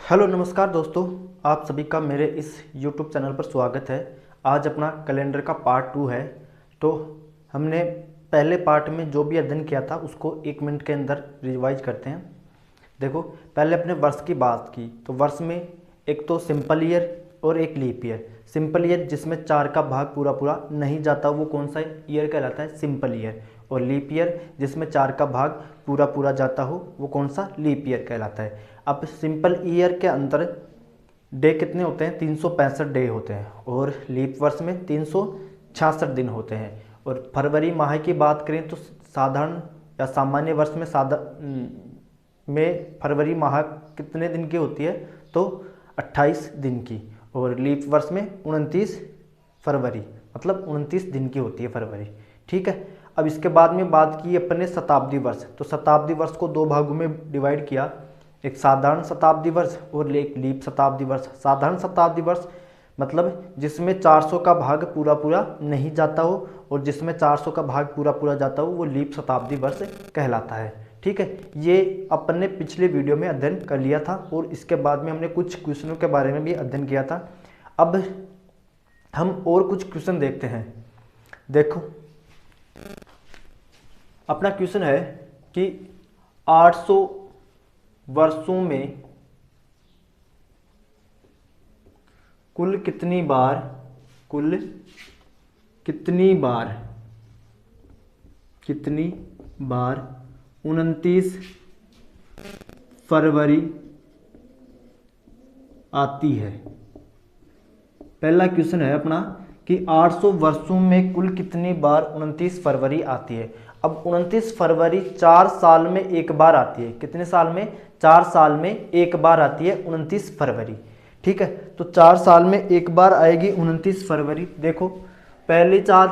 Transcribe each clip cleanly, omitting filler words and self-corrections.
Hello नमस्कार दोस्तों, आप सभी का मेरे इस YouTube चैनल पर स्वागत है। आज अपना कैलेंडर का पार्ट 2 है। तो हमने पहले पार्ट में जो भी अध्ययन किया था उसको 1 मिनट के अंदर रिवाइज करते हैं। देखो, पहले अपने वर्ष की बात की तो वर्ष में एक तो सिंपल ईयर और एक लीप ईयर। सिंपल ईयर जिसमें 4 का भाग पूरा पूरा नहीं जाता वो कौन सा ईयर कहलाता है? Simple year. और लीप ईयर जिसमें 4 का भाग पूरा पूरा जाता हो वो कौन सा? लीप ईयर कहलाता है। अब सिंपल ईयर के अंदर डे कितने होते हैं? 365 डे होते हैं और लीप वर्ष में 366 दिन होते हैं। और फरवरी माह की बात करें तो साधारण या सामान्य वर्ष में फरवरी माह कितने दिन की होती है? तो 28 दिन की। और लीप वर्ष में 29 फरवरी, मतलब 29 दिन की होती है फरवरी। ठीक है। अब इसके बाद में बात की अपने शताब्दी वर्ष। तो शताब्दी वर्ष को 2 भागों में डिवाइड किया, एक साधारण शताब्दी वर्ष और एक लीप शताब्दी वर्ष। साधारण शताब्दी वर्ष मतलब जिसमें 400 का भाग पूरा पूरा नहीं जाता हो और जिसमें 400 का भाग पूरा पूरा जाता हो वो लीप शताब्दी वर्ष कहलाता है। ठीक है, ये अपन ने पिछले वीडियो में अध्ययन कर लिया था और इसके बाद में हमने कुछ क्वेश्चनों के बारे में भी अध्ययन किया था। अब हम और कुछ क्वेश्चन देखते हैं। देखो, अपना क्वेश्चन है कि 800 वर्षों में कुल कितनी बार 29 फरवरी आती है। पहला क्वेश्चन है अपना कि 800 वर्षों में कुल कितनी बार 29 फरवरी आती है। अब 29 फरवरी 4 साल में एक बार आती है। कितने साल में? 4 साल में एक बार आती है 29 फरवरी। ठीक है, तो 4 साल में एक बार आएगी 29 फरवरी। देखो, पहले 4,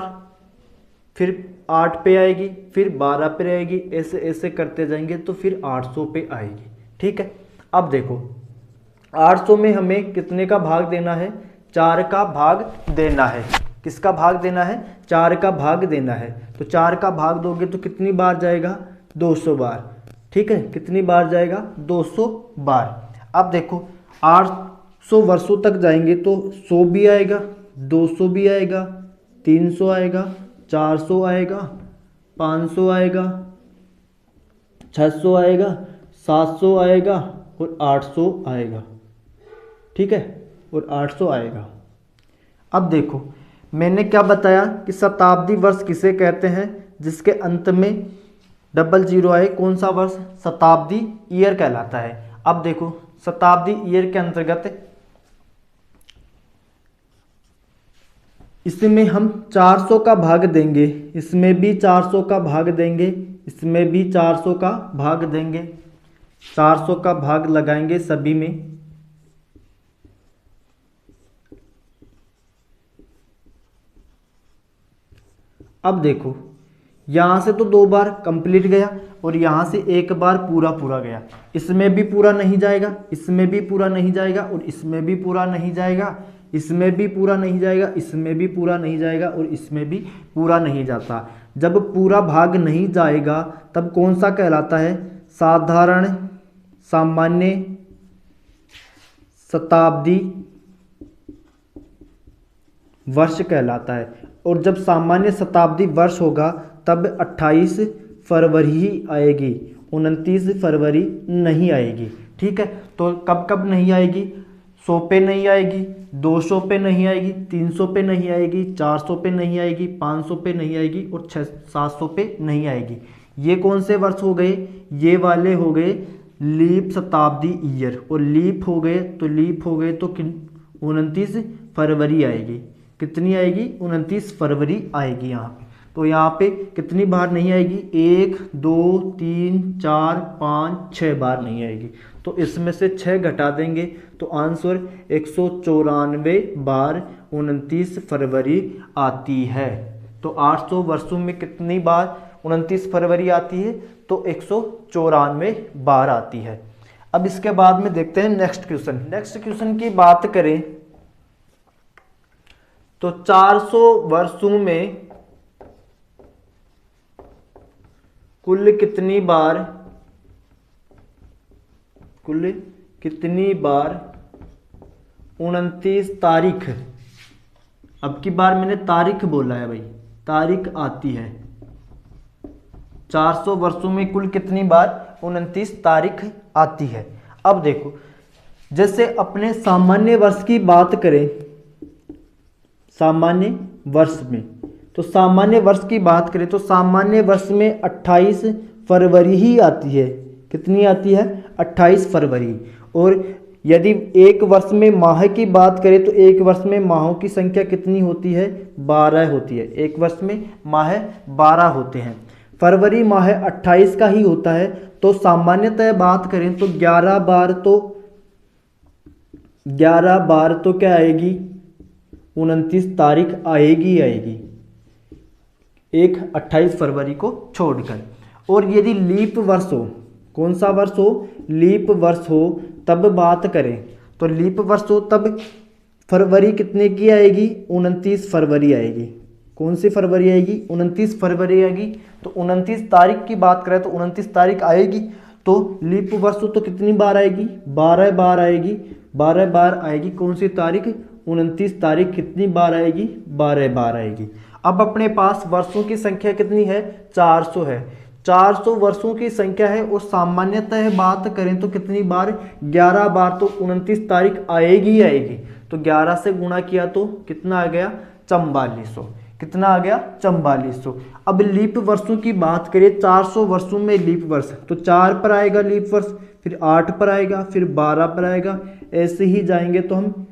फिर 8 पे आएगी, फिर 12 पे आएगी, ऐसे ऐसे करते जाएंगे तो फिर 800 पे आएगी। ठीक है, अब देखो 800 में हमें कितने का भाग देना है? 4 का भाग देना है। किसका भाग देना है? 4 का भाग देना है। तो 4 का भाग दोगे तो कितनी बार जाएगा? 200 बार। ठीक है, कितनी बार जाएगा? 200 बार। अब देखो 800 वर्षों तक जाएंगे तो 100 भी आएगा, 200 भी आएगा, 300 आएगा, 400 आएगा, 500 आएगा, 600 आएगा, 700 आएगा और 800 आएगा। ठीक है, और 800 आएगा। अब देखो, मैंने क्या बताया कि शताब्दी वर्ष किसे कहते हैं? जिसके अंत में 00 आए। कौन सा वर्ष? शताब्दी ईयर कहलाता है। अब देखो, शताब्दी ईयर के अंतर्गत इसमें हम 400 का भाग देंगे, इसमें भी 400 का भाग देंगे, इसमें भी 400 का भाग देंगे, 400 का भाग लगाएंगे सभी में। अब देखो, यहाँ से तो 2 बार कंप्लीट गया और यहाँ से 1 बार पूरा पूरा गया। इसमें भी पूरा नहीं जाएगा, इसमें भी पूरा नहीं जाएगा और इसमें भी पूरा नहीं जाएगा, इसमें भी पूरा नहीं जाएगा, इसमें भी पूरा नहीं जाएगा और इसमें भी पूरा नहीं जाता। जब पूरा भाग नहीं जाएगा तब कौन सा कहलाता है? साधारण सामान्य शताब्दी वर्ष कहलाता है। और जब सामान्य शताब्दी वर्ष होगा तब 28 फरवरी ही आएगी, 29 फरवरी नहीं आएगी। ठीक है, तो कब कब नहीं आएगी? 100 पे नहीं आएगी, 200 पे नहीं आएगी, 300 पे नहीं आएगी, 400 पे नहीं आएगी, 500 पे नहीं आएगी और 700 पे नहीं आएगी। ये कौन से वर्ष हो गए? ये वाले हो गए लीप शताब्दी ईयर। और लीप हो गए तो 29 फरवरी आएगी। कितनी आएगी? 29 फरवरी आएगी यहाँ पे। तो यहाँ पे कितनी बार नहीं आएगी? 1 2 3 4 5 6 बार नहीं आएगी। तो इसमें से 6 घटा देंगे तो आंसर 194 बार 29 फरवरी आती है। तो 800 वर्षों में कितनी बार 29 फरवरी आती है? तो 194 बार आती है। अब इसके बाद में देखते हैं नेक्स्ट क्वेश्चन। नेक्स्ट क्वेश्चन की बात करें तो 400 वर्षों में कुल कितनी बार 29 तारीख, अब की बार मैंने तारीख बोला है भाई, तारीख आती है। 400 वर्षों में कुल कितनी बार 29 तारीख आती है। अब देखो, जैसे अपने सामान्य वर्ष की बात करें, सामान्य वर्ष में, तो सामान्य वर्ष की बात करें तो सामान्य वर्ष में 28 फरवरी ही आती है। कितनी आती है? 28 फरवरी। और यदि एक वर्ष में माह की बात करें तो एक वर्ष में माहों की संख्या कितनी होती है? 12 होती है। एक वर्ष में माह 12 होते हैं। फरवरी माह 28 का ही होता है। तो सामान्यतः बात करें तो 11 बार तो क्या आएगी? 29 तारीख आएगी आएगी, एक 28 फरवरी को छोड़कर। और यदि लीप वर्ष हो, कौन सा वर्ष हो? लीप वर्ष हो, तब बात करें तो लीप वर्ष हो तब फरवरी कितने की आएगी? 29 फरवरी आएगी। कौन सी फरवरी आएगी? 29 फरवरी आएगी। तो 29 तारीख की बात करें तो 29 तारीख आएगी। तो लीप वर्ष हो तो कितनी बार आएगी? 12 बार आएगी। 12 बार आएगी। कौन सी तारीख? 29 तारीख। कितनी बार आएगी? 12 बार आएगी। अब अपने पास वर्षों की संख्या कितनी है? 400 है। 400 वर्षों की संख्या है और सामान्यतः बात करें तो कितनी बार? 11 बार। तो 29 तारीख आएगी आएगी। तो 11 से गुणा किया तो कितना आ गया? 4400। कितना आ गया? 4400। अब लीप वर्षों की बात करें, 400 वर्षों में लीप वर्ष, तो 4 पर आएगा लीप वर्ष, फिर 8 पर आएगा, फिर 12 पर आएगा। ऐसे ही जाएंगे तो हम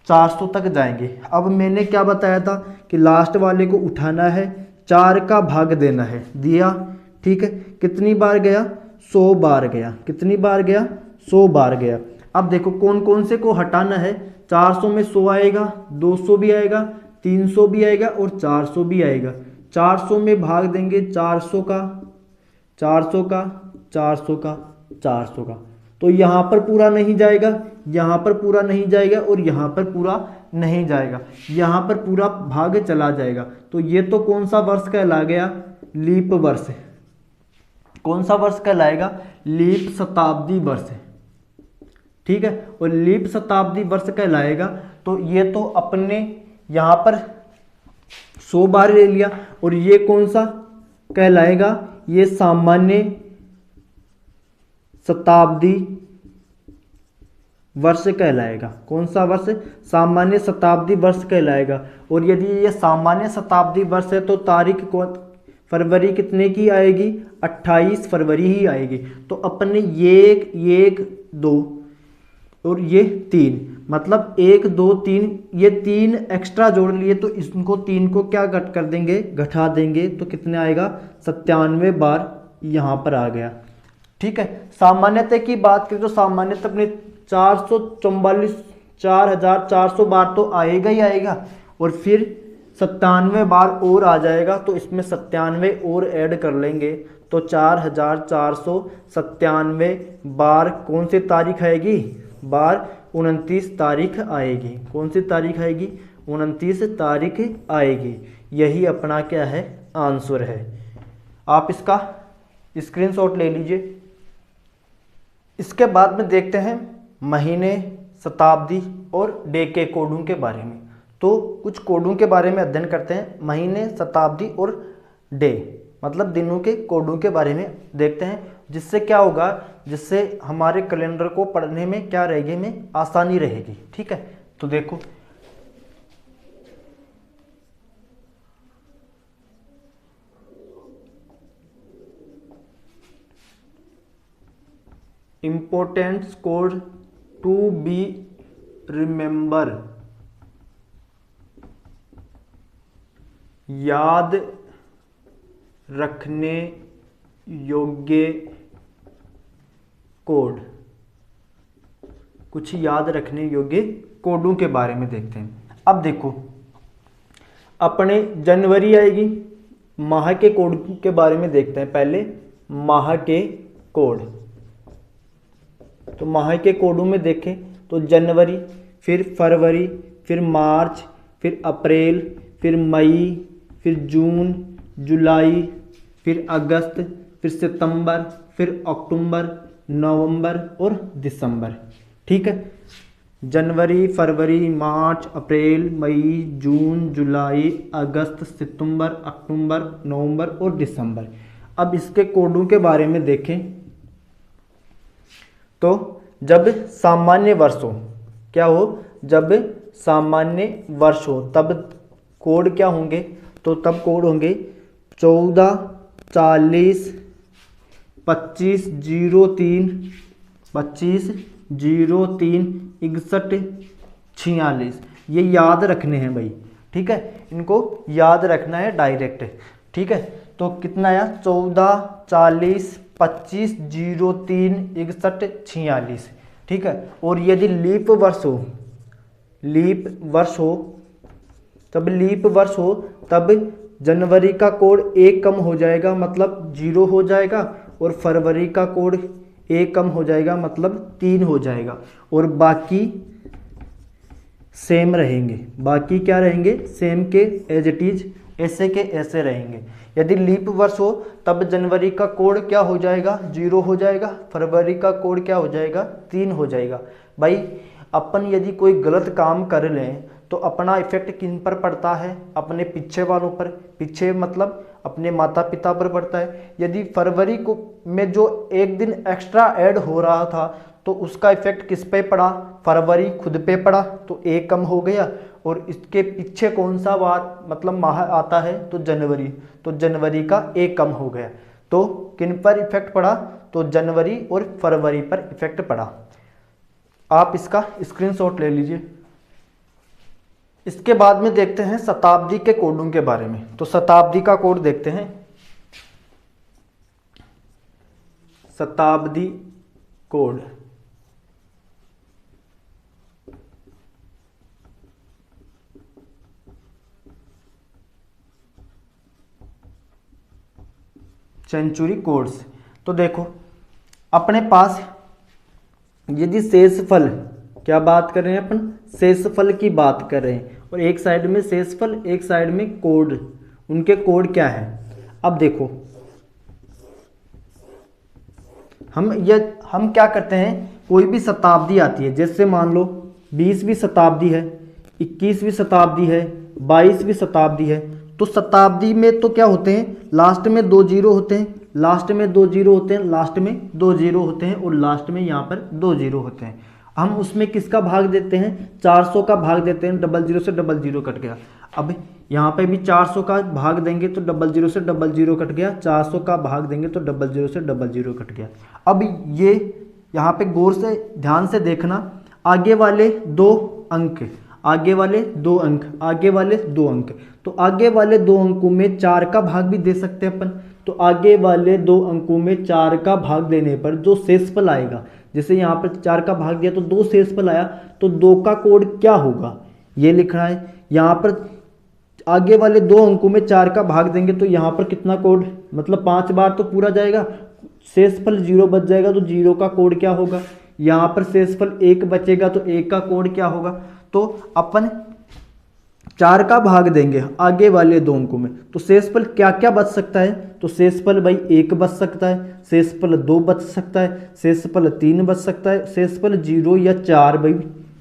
400 तक जाएंगे। अब मैंने क्या बताया था कि लास्ट वाले को उठाना है, 4 का भाग देना है, दिया। ठीक है, कितनी बार गया? 100 बार गया। कितनी बार गया? 100 बार गया। अब देखो कौन कौन से को हटाना है। 400 में 100 आएगा, 200 भी आएगा, 300 भी आएगा और 400 भी आएगा। 400 में भाग देंगे 400 का, 400 का, 400 का, 400 का। तो यहाँ पर पूरा नहीं जाएगा, यहाँ पर पूरा नहीं जाएगा और यहाँ पर पूरा नहीं जाएगा। यहाँ पर पूरा भाग चला जाएगा। तो ये तो कौन सा वर्ष कहला गया? लीप वर्ष। कौन सा वर्ष कहलाएगा? लीप शताब्दी वर्ष। ठीक है, और लीप शताब्दी वर्ष कहलाएगा। तो ये तो अपने यहाँ पर 100 बार ले लिया। और ये कौन सा कहलाएगा? ये सामान्य शताब्दी वर्ष कहलाएगा। कौन सा वर्ष? सामान्य शताब्दी वर्ष कहलाएगा। और यदि ये सामान्य शताब्दी वर्ष है तो तारीख कौन? फरवरी कितने की आएगी? 28 फरवरी ही आएगी। तो अपने ये 1 2 और ये 3, मतलब 1 2 3, ये 3 एक्स्ट्रा जोड़ लिए तो इसको 3 को क्या घट कर देंगे? घटा देंगे। तो कितने आएगा? 97 बार यहाँ पर आ गया। ठीक है, सामान्यतः की बात करें तो सामान्यतः अपने 4400 बार तो आएगा ही आएगा। और फिर 97 बार और आ जाएगा। तो इसमें 97 और ऐड कर लेंगे तो 4497 बार कौन सी तारीख आएगी? बार 29 तारीख आएगी। कौन सी तारीख आएगी? 29 तारीख आएगी। यही अपना क्या है? आंसर है। आप इसका स्क्रीनशॉट ले लीजिए। इसके बाद में देखते हैं महीने, शताब्दी और डे के कोडों के बारे में। तो कुछ कोडों के बारे में अध्ययन करते हैं। महीने, शताब्दी और डे, मतलब दिनों के कोडों के बारे में देखते हैं। जिससे क्या होगा? जिससे हमारे कैलेंडर को पढ़ने में क्या रहेगी? में आसानी रहेगी। ठीक है, तो देखो importance code to be remember, याद रखने योग्य कोड। कुछ याद रखने योग्य कोडों के बारे में देखते हैं। अब देखो, अपने जनवरी आएगी। माह के कोड के बारे में देखते हैं। पहले माह के कोड, तो माह के कोडों में देखें तो जनवरी, फिर फरवरी, फिर मार्च, फिर अप्रैल, फिर मई, फिर जून, जुलाई, फिर अगस्त, फिर सितंबर, फिर अक्टूबर, नवंबर और दिसंबर। ठीक है, जनवरी, फरवरी, मार्च, अप्रैल, मई, जून, जुलाई, अगस्त, सितंबर, अक्टूबर, नवंबर और दिसंबर। अब इसके कोडों के बारे में देखें तो जब सामान्य वर्ष हो, क्या हो, जब सामान्य वर्ष हो तब कोड क्या होंगे, तो तब कोड होंगे 14, 40, 25, 03, 25, 03, 61, 46। ये याद रखने हैं भाई। ठीक है, इनको याद रखना है डायरेक्ट। ठीक है, तो कितना आया, 14, 40, 25, 03, 61, 46। ठीक है, और यदि लीप वर्ष हो, लीप वर्ष हो तब जनवरी का कोड एक कम हो जाएगा, मतलब 0 हो जाएगा, और फरवरी का कोड एक कम हो जाएगा, मतलब 3 हो जाएगा, और बाकी सेम रहेंगे। बाकी क्या रहेंगे, सेम के एज इट इज, ऐसे के ऐसे रहेंगे। यदि लीप वर्ष हो तब जनवरी का कोड क्या हो जाएगा, 0 हो जाएगा, फरवरी का कोड क्या हो जाएगा, 3 हो जाएगा। भाई अपन यदि कोई गलत काम कर लें तो अपना इफेक्ट किन पर पड़ता है, अपने पीछे वालों पर, पीछे मतलब अपने माता पिता पर पड़ता है। यदि फरवरी को में जो एक दिन एक्स्ट्रा ऐड हो रहा था तो उसका इफेक्ट किस पे पड़ा, फरवरी खुद पे पड़ा, तो एक कम हो गया। और इसके पीछे कौन सा बार मतलब माह आता है, तो जनवरी, तो जनवरी का एक कम हो गया। तो किन पर इफेक्ट पड़ा, तो जनवरी और फरवरी पर इफेक्ट पड़ा। आप इसका स्क्रीनशॉट ले लीजिए। इसके बाद में देखते हैं शताब्दी के कोडों के बारे में। तो शताब्दी का कोड देखते हैं। शताब्दी कोड, सेंचुरी कोड्स। तो देखो अपने पास यदि शेषफल, क्या बात कर रहे हैं अपन, शेषफल की बात कर रहे हैं, और एक साइड में शेषफल, एक साइड में कोड, उनके कोड क्या है। अब देखो हम क्या करते हैं, कोई भी शताब्दी आती है, जैसे मान लो 20वीं शताब्दी है, 21वीं शताब्दी है, 22वीं शताब्दी है, तो शताब्दी में तो क्या होते हैं, लास्ट में 2 जीरो होते हैं, लास्ट में 2 जीरो होते हैं, लास्ट में 2 जीरो होते हैं, और लास्ट में यहाँ पर 2 जीरो होते हैं। हम उसमें किसका भाग देते हैं, 400 का भाग देते हैं, 00 से 00 कट गया। अब यहाँ पे भी 400 का भाग देंगे तो 00 से 00 कट गया, 400 का भाग देंगे तो 00 से 00 कट गया। अब ये यहाँ पे गौर से ध्यान से देखना, आगे वाले 2 अंक, आगे वाले 2 अंक, आगे वाले 2 अंक, तो आगे वाले 2 अंकों में 4 का भाग भी दे सकते हैं अपन। तो आगे वाले 2 अंकों में 4 का भाग देने पर जो शेषफल आएगा, जैसे यहाँ पर 4 का भाग दिया तो 2 शेषफल आया, तो 2 का कोड क्या होगा, ये लिखना है। यहाँ पर आगे वाले 2 अंकों में 4 का भाग देंगे तो यहाँ पर कितना कोड, मतलब 5 बार तो पूरा जाएगा, शेषफल 0 बच जाएगा, तो 0 का कोड क्या होगा। यहाँ पर शेषफल 1 बचेगा तो 1 का कोड क्या होगा। तो अपन 4 का भाग देंगे आगे वाले 2 अंकों में, तो शेषफल क्या क्या बच सकता है, तो शेषफल भाई 1 बच सकता है, शेषफल 2 बच सकता है, शेषफल 3 बच सकता है, शेषफल 0 या 4 भाई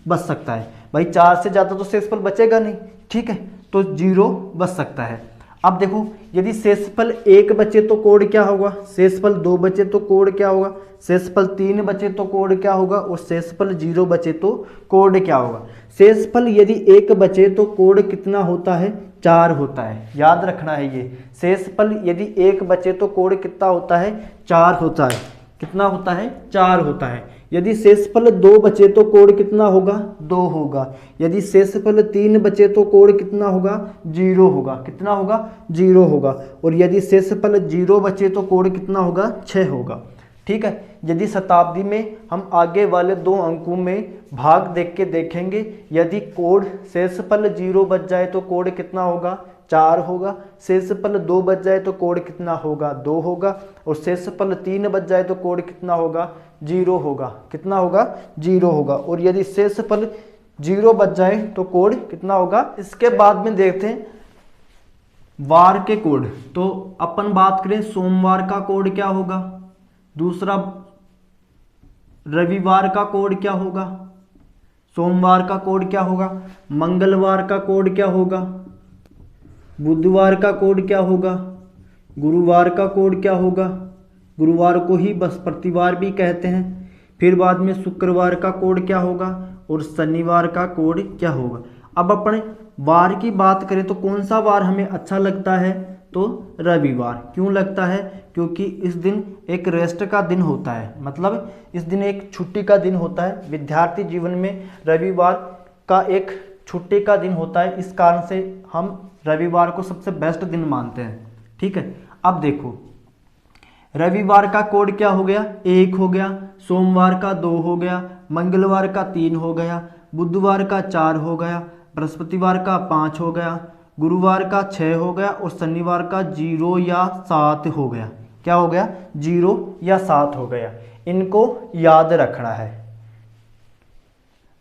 बच सकता है। भाई 4 से ज़्यादा तो शेषफल बचेगा नहीं, ठीक है, तो 0 बच सकता है। अब देखो यदि शेषफल 1 बचे तो कोड क्या होगा, शेषफल 2 बचे तो कोड क्या होगा, शेषफल 3 बचे तो कोड क्या होगा, और शेषफल 0 बचे तो कोड क्या होगा। शेषफल यदि 1 बचे तो कोड कितना होता है, 4 होता है, याद रखना है ये। शेषफल यदि 1 बचे तो कोड कितना होता है, 4 होता है, कितना होता है, 4 होता है। यदि शेषफल 2 बचे तो कोड कितना होगा, 2 होगा। यदि शेषफल 3 बचे तो कोड कितना होगा, 0 होगा, कितना होगा, 0 होगा। और यदि शेषफल 0 बचे तो कोड कितना होगा, 6 होगा, ठीक है। यदि शताब्दी में हम आगे वाले 2 अंकों में भाग देख के देखेंगे, यदि कोड शेषफल 0 बच जाए तो कोड कितना होगा, 4 होगा। शेषफल 2 बच जाए तो कोड कितना होगा, 2 होगा। और शेषफल 3 बच जाए तो कोड कितना होगा, 0 होगा, कितना होगा, 0 होगा। और यदि शेषफल 0 बच जाए तो कोड कितना होगा। इसके बाद में देखते हैं वार के कोड। तो अपन बात करें सोमवार का कोड क्या होगा, दूसरा रविवार का कोड क्या होगा, सोमवार का कोड क्या होगा, मंगलवार का कोड क्या होगा, बुधवार का कोड क्या होगा, गुरुवार का कोड क्या होगा, गुरुवार को ही बृहस्पतिवार भी कहते हैं। फिर बाद में शुक्रवार का कोड क्या होगा और शनिवार का कोड क्या होगा। अब अपने वार की बात करें तो कौन सा वार हमें अच्छा लगता है, तो रविवार। क्यों लगता है, क्योंकि इस दिन एक रेस्ट का दिन होता है, मतलब इस दिन एक छुट्टी का दिन होता है। विद्यार्थी जीवन में रविवार का एक छुट्टी का दिन होता है, इस कारण से हम रविवार को सबसे बेस्ट दिन मानते हैं। ठीक है, अब देखो रविवार का कोड क्या हो गया, 1 हो गया, सोमवार का 2 हो गया, मंगलवार का 3 हो गया, बुधवार का 4 हो गया, बृहस्पतिवार का 5 हो गया, गुरुवार का 6 हो गया और शनिवार का 0 या 7 हो गया। क्या हो गया, 0 या 7 हो गया। इनको याद रखना है।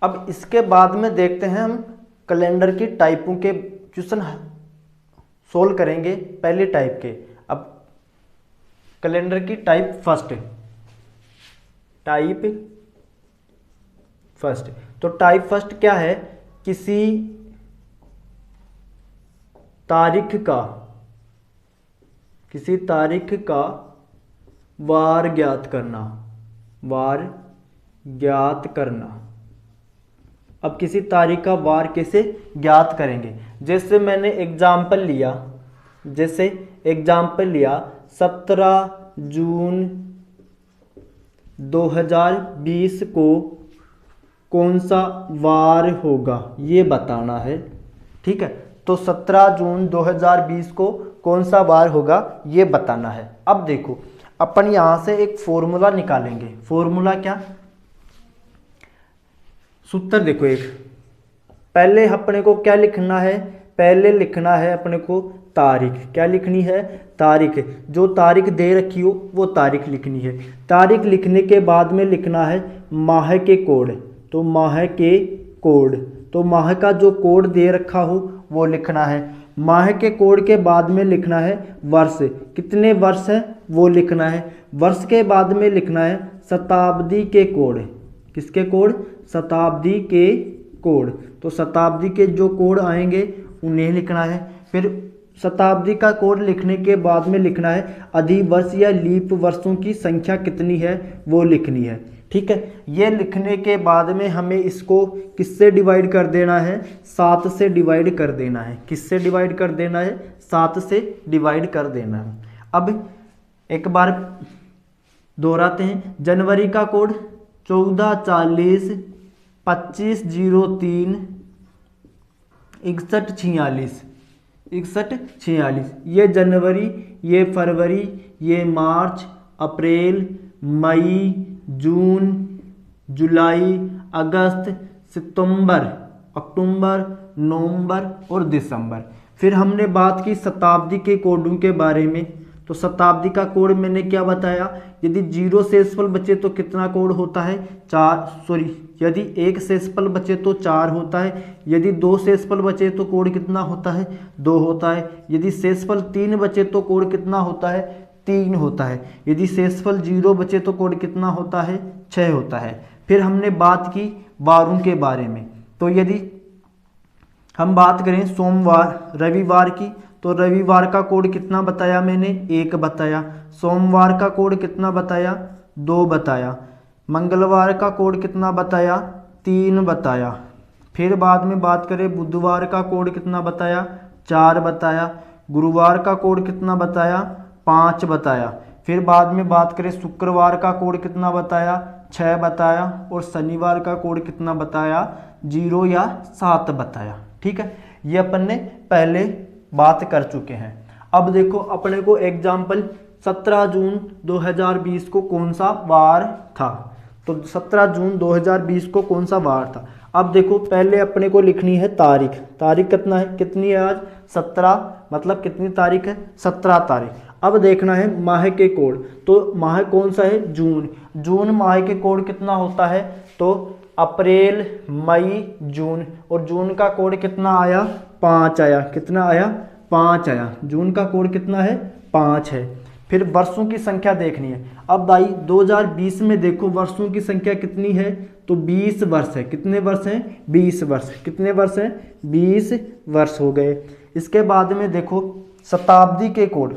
अब इसके बाद में देखते हैं हम कैलेंडर की टाइपों के क्वेश्चन सोल्व करेंगे, पहले टाइप के। अब कैलेंडर की टाइप फर्स्ट, तो टाइप फर्स्ट क्या है, किसी तारीख का वार ज्ञात करना। अब किसी तारीख का वार कैसे ज्ञात करेंगे, जैसे मैंने एग्जाम्पल लिया 17 जून 2020 को कौन सा वार होगा, ये बताना है। ठीक है, तो 17 जून 2020 को कौन सा वार होगा ये बताना है। अब देखो अपन यहां से एक फॉर्मूला निकालेंगे। फॉर्मूला क्या, सूत्र देखो एक, पहले अपने को क्या लिखना है, पहले लिखना है अपने को तारीख। क्या लिखनी है, तारीख। जो तारीख दे रखी हो वो तारीख लिखनी है। तारीख लिखने के बाद में लिखना है माह के कोड। तो माह का जो कोड दे रखा हो वो लिखना है। माह के कोड के बाद में लिखना है वर्ष, कितने वर्ष है वो लिखना है। वर्ष के बाद में लिखना है शताब्दी के कोड। किसके कोड, शताब्दी के कोड। तो शताब्दी के जो कोड आएंगे उन्हें लिखना है। फिर शताब्दी का कोड लिखने के बाद में लिखना है अधिवर्ष या लीप वर्षों की संख्या कितनी है वो लिखनी है। ठीक है, ये लिखने के बाद में हमें इसको किससे डिवाइड कर देना है, 7 से डिवाइड कर देना है। किससे डिवाइड कर देना है, 7 से डिवाइड कर देना है। अब एक बार दोहराते हैं। जनवरी का कोड 1440 2503 6146। ये जनवरी, ये फरवरी, ये मार्च, अप्रैल, मई, जून, जुलाई, अगस्त, सितंबर, अक्टूबर, नवंबर और दिसंबर। फिर हमने बात की शताब्दी के कोडों के बारे में। तो शताब्दी का कोड मैंने क्या बताया, यदि 0 शेषफल बचे तो कितना कोड होता है, यदि 1 शेषफल बचे तो 4 होता है। यदि 2 शेषफल बचे तो कोड कितना होता है, 2 होता है। यदि शेषफल 3 बचे तो कोड कितना होता है, 3 होता है। यदि शेषफल 0 बचे तो कोड कितना होता है, 6 होता है। फिर हमने बात की वारों के बारे में। तो यदि हम बात करें रविवार की, तो रविवार का कोड कितना बताया मैंने, 1 बताया। सोमवार का कोड कितना बताया, 2 बताया। मंगलवार का कोड कितना बताया, 3 बताया। फिर बाद में बात करें बुधवार का कोड कितना बताया, 4 बताया। गुरुवार का कोड कितना बताया, 5 बताया। फिर बाद में बात करें शुक्रवार का कोड कितना बताया, 6 बताया। और शनिवार का कोड कितना बताया, 0 या 7 बताया। ठीक है, ये अपन ने पहले बात कर चुके हैं। अब देखो अपने को एग्जाम्पल 17 जून 2020 को कौन सा वार था। तो 17 जून 2020 को कौन सा वार था। अब देखो पहले अपने को लिखनी है तारीख। तारीख कितनी है आज, 17, मतलब कितनी तारीख है, 17 तारीख। अब देखना है माह के कोड। तो माह कौन सा है, जून माह के कोड कितना होता है, तो अप्रैल, मई, जून। और जून का कोड कितना आया, 5 आया। कितना आया, 5 आया। जून का कोड कितना है, 5 है। फिर वर्षों की संख्या देखनी है। अब भाई 2020 में देखो वर्षों की संख्या कितनी है, तो 20 वर्ष है। कितने वर्ष हैं? 20 वर्ष। कितने वर्ष हैं? 20 वर्ष हो गए। इसके बाद में देखो शताब्दी के कोड।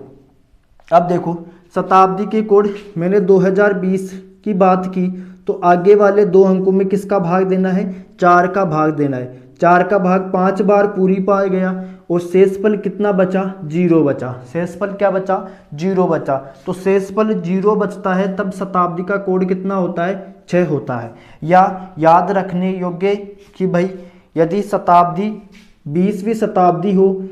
अब देखो शताब्दी के कोड, मैंने 2020 की बात की, तो आगे वाले 2 अंकों में किसका भाग देना है? 4 का भाग देना है। 4 का भाग 5 बार पूरी पा गया और शेषफल कितना बचा? 0 बचा। शेषफल क्या बचा? 0 बचा। तो शेषफल 0 बचता है, तब शताब्दी का कोड कितना होता है? 6 होता है। या याद रखने योग्य कि भाई यदि शताब्दी 20वीं शताब्दी हो,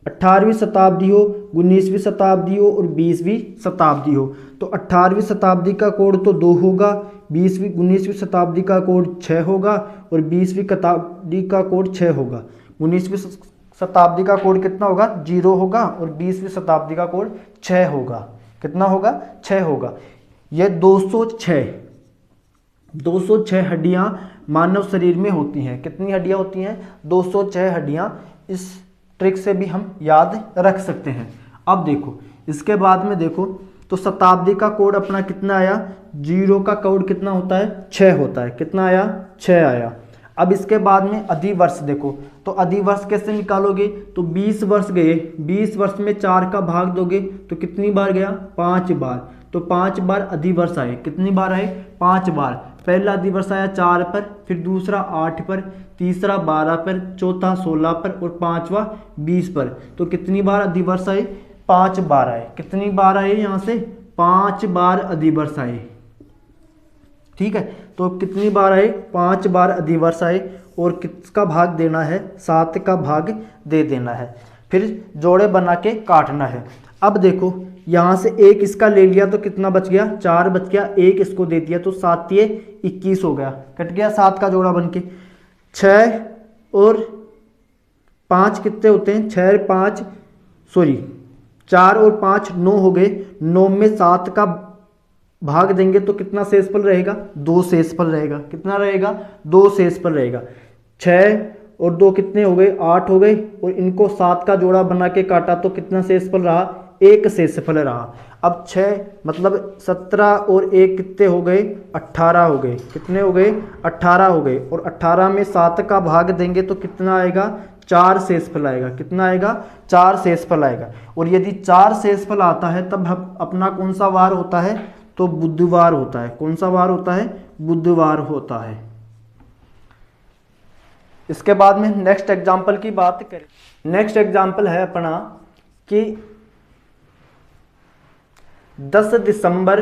18वीं शताब्दी हो, 19वीं शताब्दी हो और 20वीं शताब्दी हो, तो 18वीं शताब्दी का कोड तो 2 होगा, 19वीं शताब्दी का कोड 6 होगा और 20वीं शताब्दी का कोड 6 होगा। 19वीं शताब्दी का कोड कितना होगा? 0 होगा और 20वीं शताब्दी का कोड 6 होगा। कितना होगा? 6 होगा। ये 206 हड्डियां मानव शरीर में होती हैं। कितनी हड्डियां होती हैं? 206 हड्डियां। इस ट्रिक से भी हम याद रख सकते हैं। अब देखो इसके बाद में देखो तो शताब्दी का कोड अपना कितना आया? 0 का कोड कितना होता है? 6 होता है। कितना आया? 6 आया। अब इसके बाद में अधिवर्ष देखो, तो अधिवर्ष कैसे निकालोगे? तो 20 वर्ष गए, 20 वर्ष में 4 का भाग दोगे तो कितनी बार गया? 5 बार। तो 5 बार अधिवर्ष आए। कितनी बार आए? 5 बार। पहला अधिवर्ष आया 4 पर, फिर दूसरा 8 पर, तीसरा 12 पर, चौथा 16 पर और पांचवा 20 पर। तो कितनी बार अधिवर्ष आए? 5 बार आए। कितनी बार आए? यहाँ से 5 बार अधिवर्ष आए। ठीक है, तो कितनी बार आए? 5 बार अधिवर्ष आए और किसका भाग देना है? 7 का भाग दे देना है। फिर जोड़े बना के काटना है। अब देखो यहाँ से 1 इसका ले लिया तो कितना बच गया? 4 बच गया। 1 इसको दे दिया तो 7 ये 21 हो गया। कट गया 7 का जोड़ा बन के। 6 और 5 कितने होते हैं? 4 और 5 9 हो गए। 9 में 7 का भाग देंगे तो कितना शेषफल रहेगा? 2 शेषफल रहेगा। कितना रहेगा? 2 शेषफल रहेगा। 6 और 2 कितने हो गए? 8 हो गए और इनको 7 का जोड़ा बना के काटा तो कितना शेषफल रहा? 1 शेषफल रहा। अब 6 मतलब 17 और 1 कितने हो गए? 18 हो गए। कितने हो गए? 18 हो गए और 18 में 7 का भाग देंगे तो कितना आएगा? 4 शेषफल आएगा। कितना आएगा? 4 शेषफल आएगा। और यदि 4 शेषफल आता है तब अपना कौन सा वार होता है? तो बुधवार होता है। कौन सा वार होता है? बुधवार होता है। इसके बाद में नेक्स्ट एग्जाम्पल की बात करें। नेक्स्ट एग्जाम्पल है अपना कि 10 दिसंबर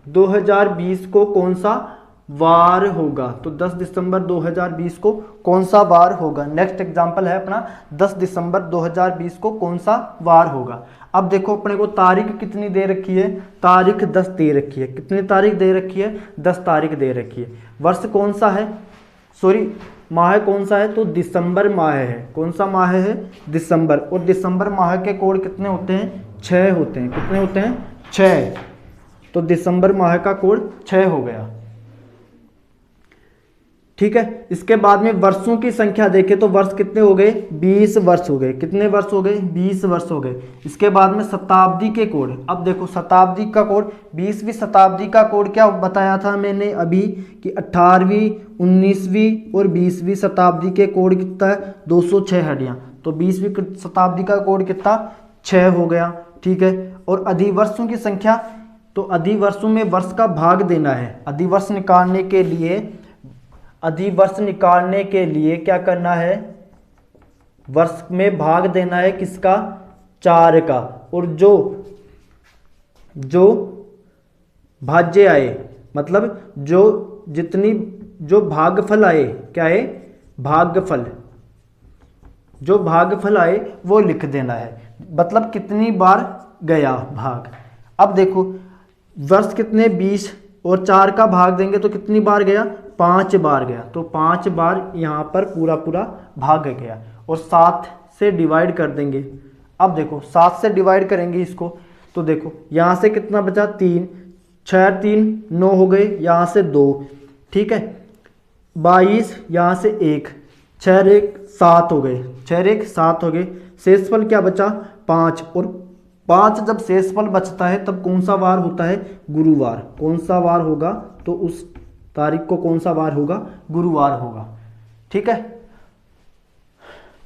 2020 को कौन सा वार होगा? तो 10 दिसंबर 2020 को कौन सा वार होगा? नेक्स्ट एग्जाम्पल है अपना 10 दिसंबर 2020 को कौन सा वार होगा। अब देखो अपने को तारीख कितनी दे रखी है? तारीख 10 दे रखी है। कितनी तारीख दे रखी है? 10 तारीख दे रखी है। वर्ष कौन सा है? माह कौन सा है? तो दिसंबर माह है। कौन सा माह है? दिसंबर। और दिसंबर माह के कोड कितने होते हैं? 6 होते हैं। कितने होते हैं? 6। तो दिसंबर माह का कोड 6 हो गया। ठीक है, इसके बाद में वर्षों की संख्या देखें तो वर्ष कितने हो गए? 20 वर्ष हो गए। कितने वर्ष हो गए? 20 वर्ष हो गए। इसके बाद में शताब्दी के कोड। अब देखो शताब्दी का कोड, 20वीं शताब्दी का कोड क्या बताया था मैंने अभी कि 18वीं 19वीं और 20वीं शताब्दी के कोड कितना है? 206 हड्डियां। तो 20वीं शताब्दी का कोड कितना? 6 हो गया। ठीक है, और अधिवर्षों की संख्या, तो अधिवर्षों में वर्ष का भाग देना है। अधिवर्ष निकालने के लिए क्या करना है? वर्ष में भाग देना है किसका? 4 का। और जो भाज्य आए, मतलब जो भागफल आए, क्या है? भागफल। जो भागफल आए वो लिख देना है, मतलब कितनी बार गया भाग। अब देखो वर्ष कितने? 20 और 4 का भाग देंगे तो कितनी बार गया? 5 बार गया। तो 5 बार यहाँ पर पूरा भाग गया। और 7 से डिवाइड कर देंगे। अब देखो 7 से डिवाइड करेंगे इसको, तो देखो यहाँ से कितना बचा? 3। 6 3 9 हो गए, यहाँ से 2। ठीक है, 22, यहाँ से 1, 6 1 7 हो गए। 6 1 7 हो गए। शेषफल क्या बचा? 5। और 5 जब शेषफल बचता है तब कौन सा वार होता है? गुरुवार। कौन सा वार होगा? तो उस तारीख को कौन सा वार होगा? गुरुवार होगा। ठीक है,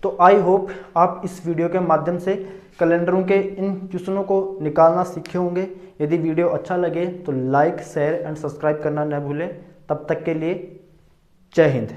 तो आई होप आप इस वीडियो के माध्यम से कैलेंडरों के इन क्वेश्चनों को निकालना सीखे होंगे। यदि वीडियो अच्छा लगे तो लाइक, शेयर एंड सब्सक्राइब करना न भूलें। तब तक के लिए जय हिंद।